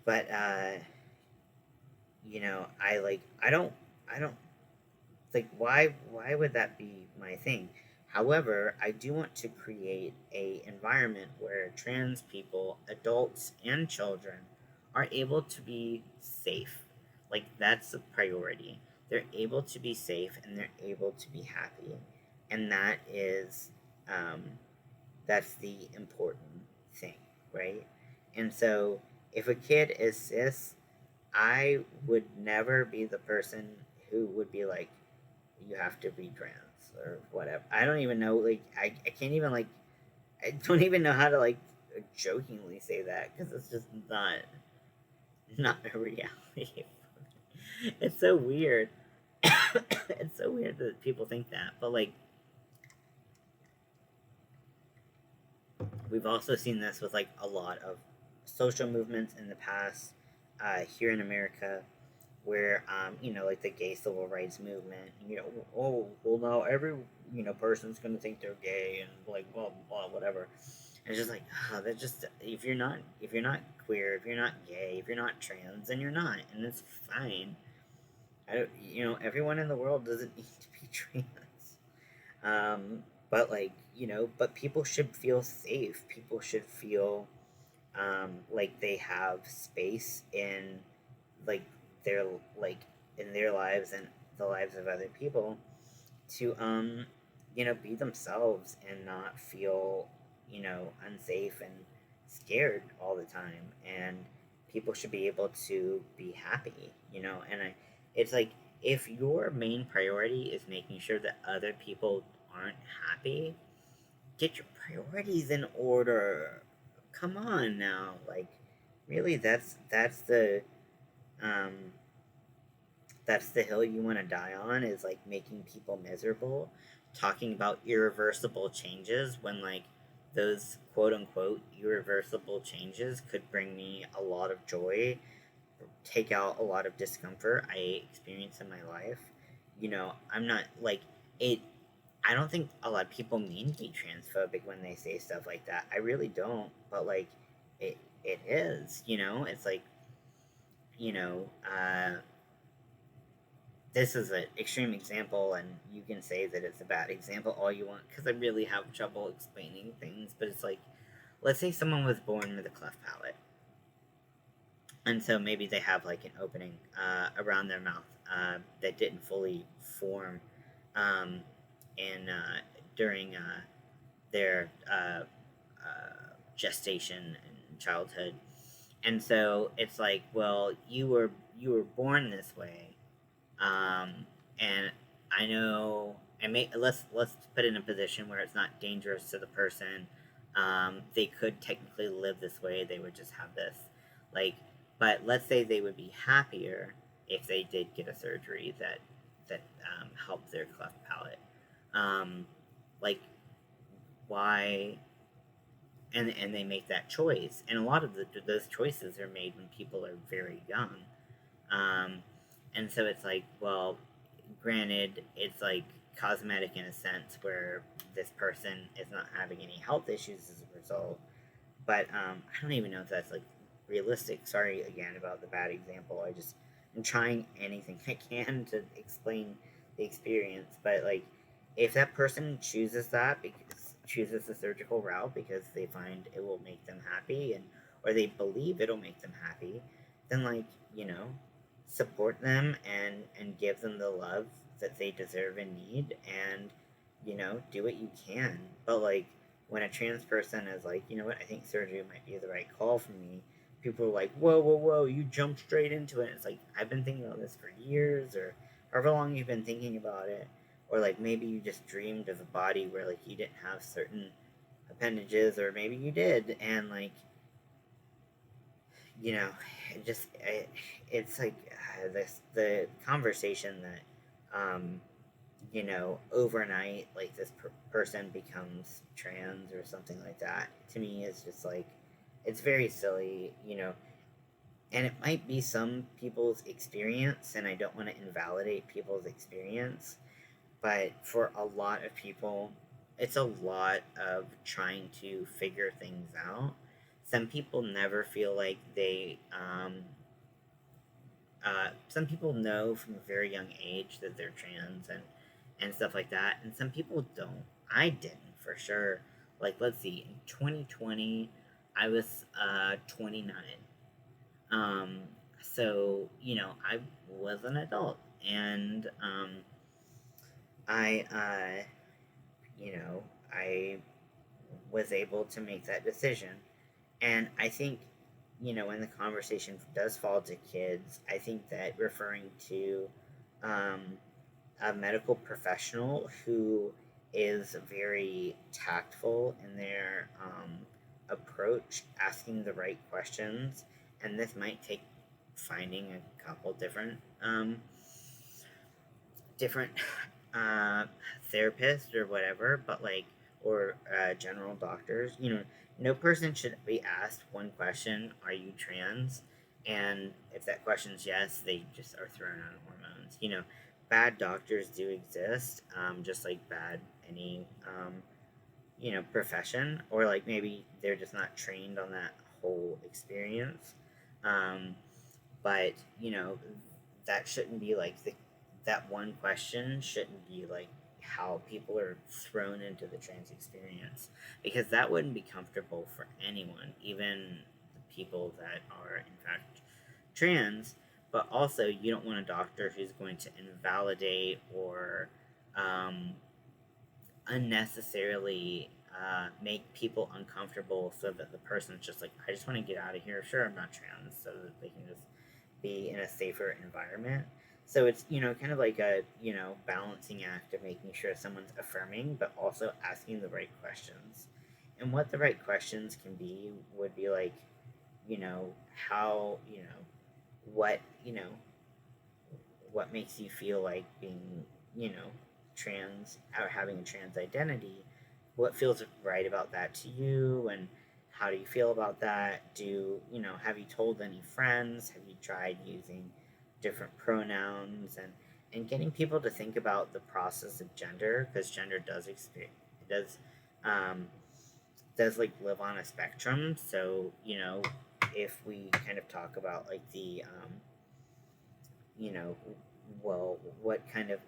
but I don't like, why would that be my thing? However, I do want to create a environment where trans people, adults and children, are able to be safe. Like that's a priority. They're able to be safe and they're able to be happy, and um, that's the important thing, right? And so, if a kid is cis, I would never be the person who would be like, you have to be trans or whatever. I don't even know. Like, I can't even like. I don't even know how to like jokingly say that because it's just not a reality. It's so weird. It's so weird that people think that, but like we've also seen this with like a lot of social movements in the past, here in America, where like the gay civil rights movement, oh well, now every person's gonna think they're gay and like blah blah blah, whatever. And it's just like, that just, if you're not queer, if you're not gay, if you're not trans, then you're not, and it's fine. I don't, everyone in the world doesn't need to be trans. But like, but people should feel safe. People should feel like they have space in like their like in their lives and the lives of other people to be themselves and not feel unsafe and scared all the time. And people should be able to be happy, and it's like, if your main priority is making sure that other people aren't happy, get your priorities in order. Come on now, like, really, um that's the hill you want to die on, is like making people miserable, talking about irreversible changes when like those quote unquote irreversible changes could bring me a lot of joy, take out a lot of discomfort I experience in my life. I'm not like it. I don't think a lot of people mean to be transphobic when they say stuff like that. I really don't. But like, it is. It's like, you know, uh, this is an extreme example, and you can say that it's a bad example all you want because I really have trouble explaining things. But it's like, let's say someone was born with a cleft palate, and so maybe they have like an opening around their mouth that didn't fully form, um, in during their gestation and childhood. And so it's like, well, you were born this way, um, and I know, and let's put it in a position where it's not dangerous to the person. They could technically live this way. They would just have this, like, but let's say they would be happier if they did get a surgery that helped their cleft palate. Um, like, why? And they make that choice, and a lot of those choices are made when people are very young. Um, and so it's like, well, granted, it's like cosmetic in a sense where this person is not having any health issues as a result. But I don't even know if that's like realistic. Sorry again about the bad example. I'm trying anything I can to explain the experience. But like, if that person chooses chooses the surgical route because they find it will make them happy, and or they believe it'll make them happy, then like, support them and give them the love that they deserve and need, and do what you can. But like, when a trans person is like, you know what, I think surgery might be the right call for me, people are like, whoa, whoa, whoa, you jumped straight into it. It's like, I've been thinking about this for years, or however long you've been thinking about it. Or like maybe you just dreamed of a body where like you didn't have certain appendages, or maybe you did, and like, you know, it's like this the conversation that overnight, like this person becomes trans or something like that, to me is just like, it's very silly, and it might be some people's experience, and I don't want to invalidate people's experience, but for a lot of people, it's a lot of trying to figure things out. Some people never feel like some people know from a very young age that they're trans, and stuff like that, and some people don't. I didn't, for sure. Like, let's see, in 2020, I was 29. Um, so, I was an adult, and I, you know, I was able to make that decision. And I think, when the conversation does fall to kids, I think that referring to um, a medical professional who is very tactful in their approach, asking the right questions, and this might take finding a couple different uh, therapists or whatever, but like, or general doctors. No person should be asked one question: "Are you trans?" And if that question's yes, they just are thrown on hormones. Bad doctors do exist, just like bad any profession, or like maybe they're just not trained on that whole experience. Um, but that shouldn't be like that one question shouldn't be like how people are thrown into the trans experience, because that wouldn't be comfortable for anyone, even the people that are in fact trans. But also, you don't want a doctor who's going to invalidate or um, unnecessarily make people uncomfortable, so that the person's just like, I just want to get out of here. Sure, I'm not trans, so that they can just be in a safer environment. So it's, kind of like a, balancing act of making sure someone's affirming, but also asking the right questions. And what the right questions can be would be like, how, what, what makes you feel like being, trans, or having a trans identity? What feels right about that to you? And how do you feel about that? Have you told any friends? Have you tried using different pronouns? And getting people to think about the process of gender, because gender does experience, um, does like live on a spectrum. So, if we kind of talk about like the you know, well, what kind of,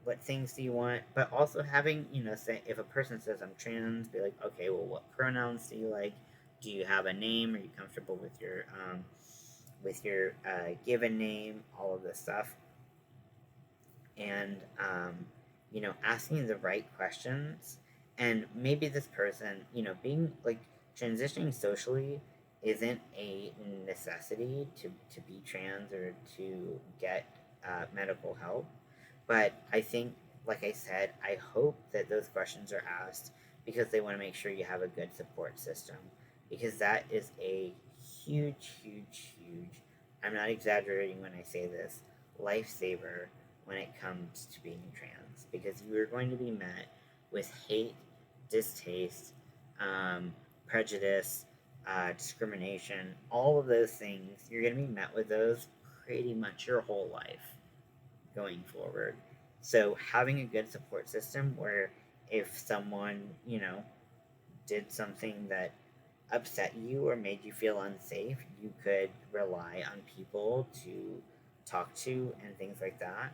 what things do you want? But also having, say, if a person says I'm trans, be like, okay, well, what pronouns do you like? Do you have a name? Are you comfortable with your given name? All of this stuff, and asking the right questions, and maybe this person, being like, transitioning socially isn't a necessity to be trans or to get medical help. But I think, like I said, I hope that those questions are asked because they want to make sure you have a good support system, because that is a huge, huge, huge, I'm not exaggerating when I say this, lifesaver when it comes to being trans, because you are going to be met with hate, distaste, prejudice, discrimination, all of those things. You're going to be met with those pretty much your whole life going forward. So, having a good support system where if someone, did something that upset you or made you feel unsafe, you could rely on people to talk to and things like that.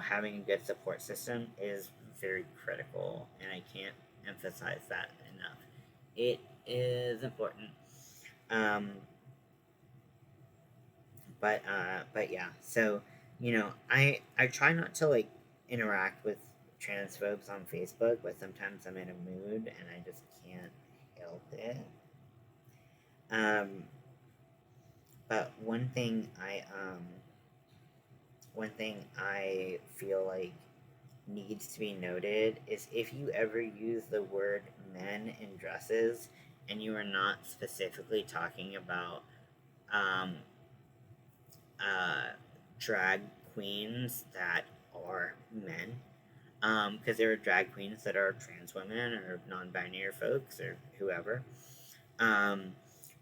Having a good support system is very critical, and I can't emphasize that enough. It is important. Um, but yeah, so I try not to like interact with transphobes on Facebook, but sometimes I'm in a mood and I just can't help it. Um, but one thing I feel like needs to be noted is if you ever use the word men in dresses and you are not specifically talking about um, uh, drag queens that are men, because there are drag queens that are trans women or non-binary folks or whoever. Um,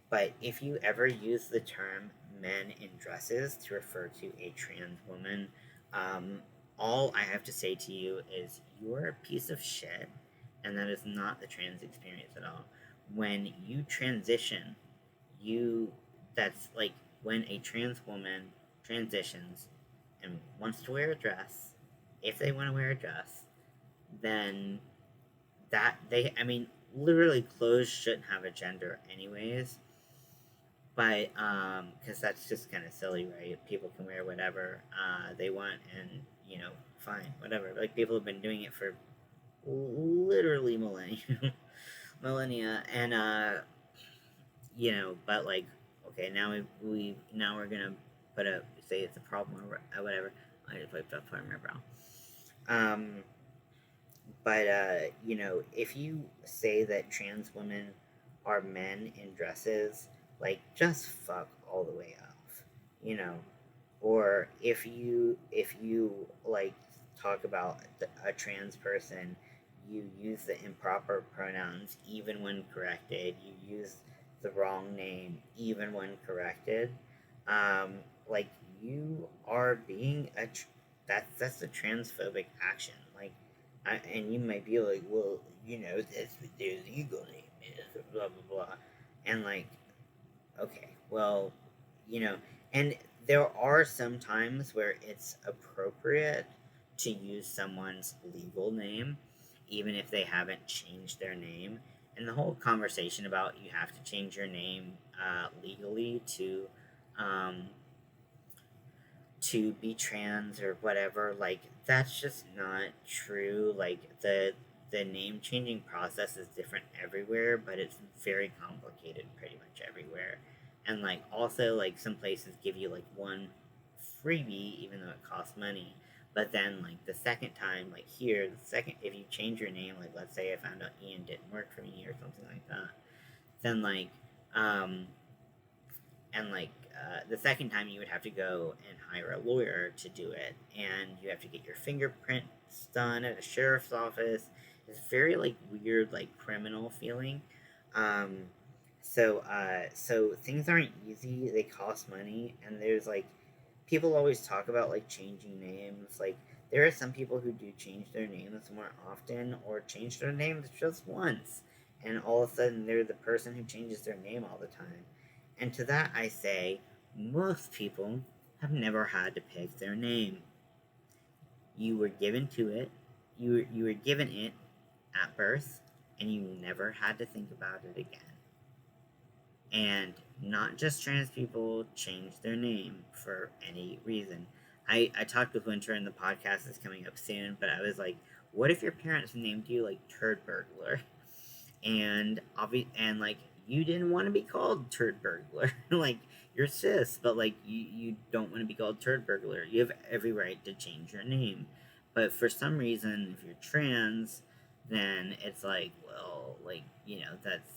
but if you ever use the term men in dresses to refer to a trans woman, um, all I have to say to you is you're a piece of shit, and that is not the trans experience at all. When you transition, you that's like when a trans woman transitions and wants to wear a dress, if they want to wear a dress, then I mean, literally clothes shouldn't have a gender anyways, but because that's just kind of silly, right? People can wear whatever they want, and fine, whatever. Like people have been doing it for literally millennia, millennia, and but like, okay, now now we're gonna put a say it's a problem or whatever. I just wiped up from my brow. Um, but if you say that trans women are men in dresses, like just fuck all the way off, you know. Or if you like talk about a trans person, you use the improper pronouns even when corrected. You use the wrong name even when corrected. Um, like you are being that's a transphobic action. Like, and you might be like, well, that's what their legal name is, blah blah blah, and like, okay, well, you know, and there are some times where it's appropriate to use someone's legal name, even if they haven't changed their name. And the whole conversation about you have to change your name legally um, to be trans or whatever, like that's just not true. Like the name changing process is different everywhere, but it's very complicated pretty much everywhere. And like also like some places give you like one freebie even though it costs money. But then like the second time, like here, the second if you change your name, like let's say I found out Ian didn't work for me or something like that, then um the second time you would have to go and hire a lawyer to do it, and you have to get your fingerprints done at a sheriff's office. It's very like weird, like criminal feeling. Um, so things aren't easy. They cost money, and there's like people always talk about like changing names. Like there are some people who do change their names more often, or change their names just once, and all of a sudden they're the person who changes their name all the time. And to that I say, most people have never had to pick their name. You were given to it, you were given it at birth, and you never had to think about it again. And not just trans people change their name for any reason. I talked with Winter and the podcast is coming up soon, but I was like, what if your parents named you like Turd Burglar? And like you didn't want to be called Turd Burglar. Like you're cis, but like you don't want to be called Turd Burglar. You have every right to change your name. But for some reason, if you're trans, then it's like, well, like, that's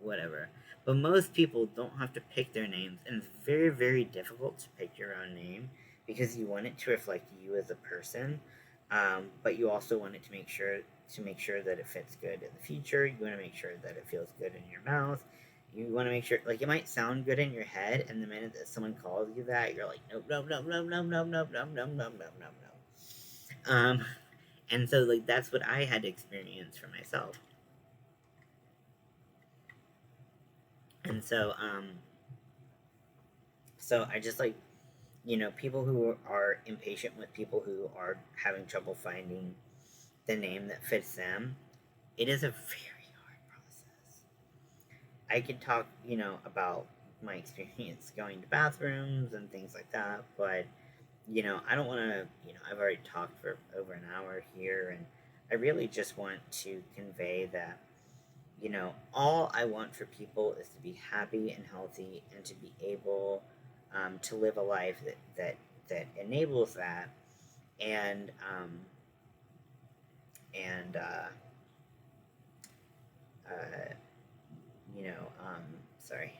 whatever. But most people don't have to pick their names, and it's very, very difficult to pick your own name because you want it to reflect you as a person, but you also want it to make sure that it fits good in the future. You want to make sure that it feels good in your mouth. You want to make sure, like, it might sound good in your head, and the minute that someone calls you that, you're like, nope, nope, nope, nope, nope, nope, nope, nope, nope, nope, nope, nope, nope. And so, like, that's what I had to experience for myself. And so I just like, people who are impatient with people who are having trouble finding the name that fits them. It is a very hard process. I could talk, about my experience going to bathrooms and things like that, but I don't want to, I've already talked for over an hour here, and I really just want to convey that, all I want for people is to be happy and healthy and to be able to live a life that enables that, and and uh, you know, sorry,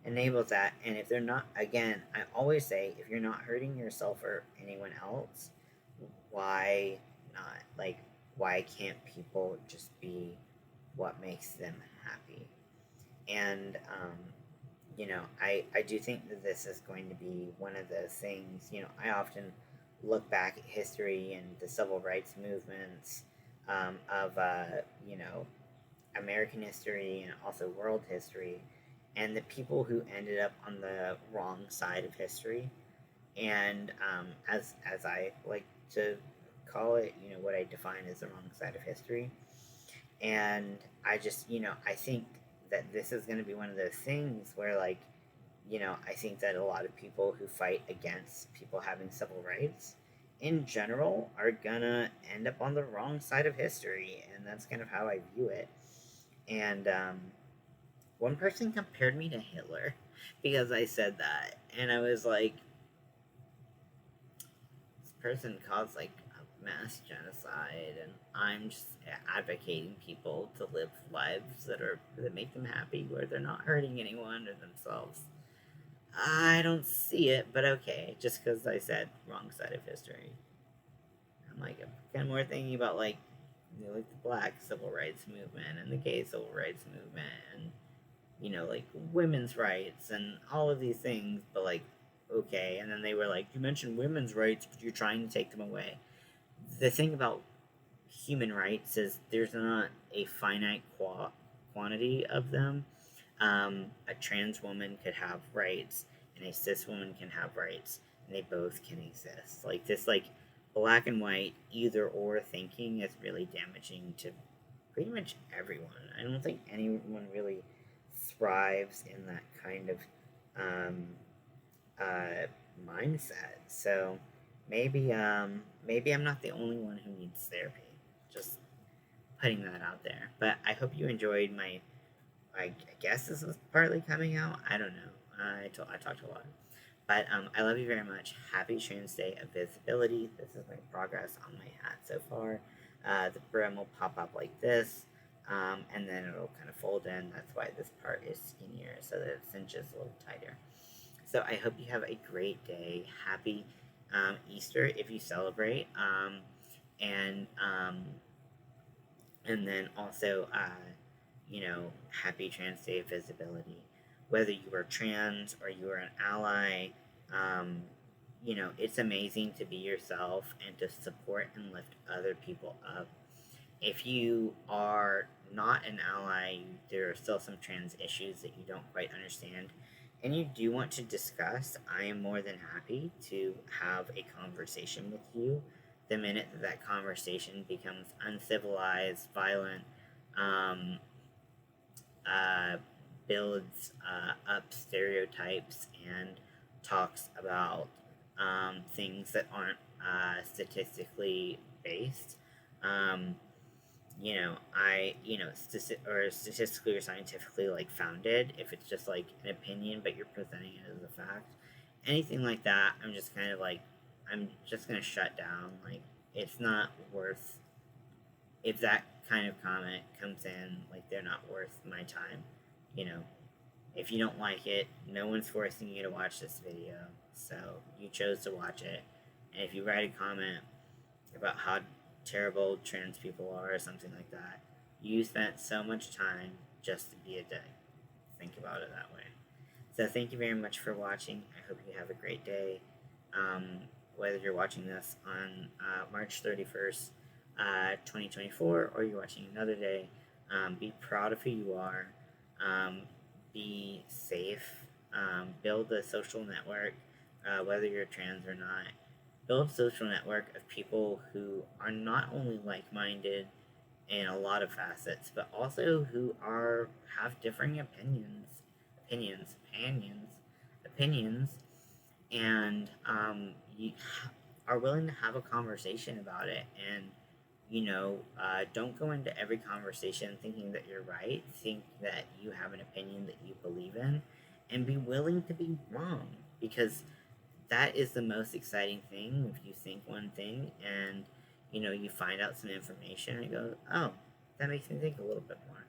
enables that. And if they're not, again, I always say, if you're not hurting yourself or anyone else, why not? Like, why can't people just be what makes them happy? And I do think that this is going to be one of the things. I often look back at history and the civil rights movements of American history and also world history, and the people who ended up on the wrong side of history. And as I like to call it, what I define as the wrong side of history. And I just, I think that this is going to be one of those things where, like, I think that a lot of people who fight against people having civil rights in general are gonna end up on the wrong side of history, and that's kind of how I view it. And one person compared me to Hitler because I said that, and I was like, this person caused like a mass genocide, and I'm just advocating people to live lives that make them happy, where they're not hurting anyone or themselves. I don't see it, but okay, just because I said wrong side of history. I'm like, I'm kind of more thinking about like, like the Black Civil Rights Movement and the Gay Civil Rights Movement, and like women's rights and all of these things. But like, okay, and then they were like, you mentioned women's rights, but you're trying to take them away. The thing about human rights is there's not a finite quantity of them. A trans woman could have rights, and a cis woman can have rights, and they both can exist. Like this, like black and white either or thinking is really damaging to pretty much everyone. I don't think anyone really thrives in that kind of um, uh, mindset. So maybe I'm not the only one who needs therapy. Just putting that out there. But I hope you enjoyed my. I guess this was partly coming out. I don't know. I talked a lot. But I love you very much. Happy Trans Day of Visibility. This is my progress on my hat so far. The brim will pop up like this, and then it'll kind of fold in. That's why this part is skinnier, so that it cinches a little tighter. So I hope you have a great day. Happy Easter if you celebrate, and and then also, Happy Trans Day of Visibility. Whether you are trans or you are an ally, um, it's amazing to be yourself and to support and lift other people up. If you are not an ally, there are still some trans issues that you don't quite understand, and you do want to discuss, I am more than happy to have a conversation with you. The minute that conversation becomes uncivilized, violent, um, uh, builds up stereotypes and talks about things that aren't statistically based. Um, or statistically or scientifically like founded. If it's just like an opinion, but you're presenting it as a fact, anything like that, I'm just kind of like, I'm just gonna shut down. Like, it's not worth. If that kind of comment comes in, like they're not worth my time. You know, if you don't like it, no one's forcing you to watch this video, so you chose to watch it. And if you write a comment about how terrible trans people are or something like that, you spent so much time just to be a dick. Think about it that way. So thank you very much for watching. I hope you have a great day. Whether you're watching this on March 31st, 2024, or you're watching another day, be proud of who you are. Be safe. Build a social network, whether you're trans or not. Build a social network of people who are not only like-minded in a lot of facets, but also who have differing opinions, and you are willing to have a conversation about it, and don't go into every conversation thinking that you're right. Think that you have an opinion that you believe in, and be willing to be wrong, because that is the most exciting thing. If you think one thing and you find out some information and you go, oh, that makes me think a little bit more.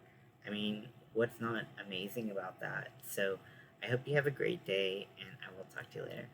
I mean, what's not amazing about that? So I hope you have a great day, and I will talk to you later.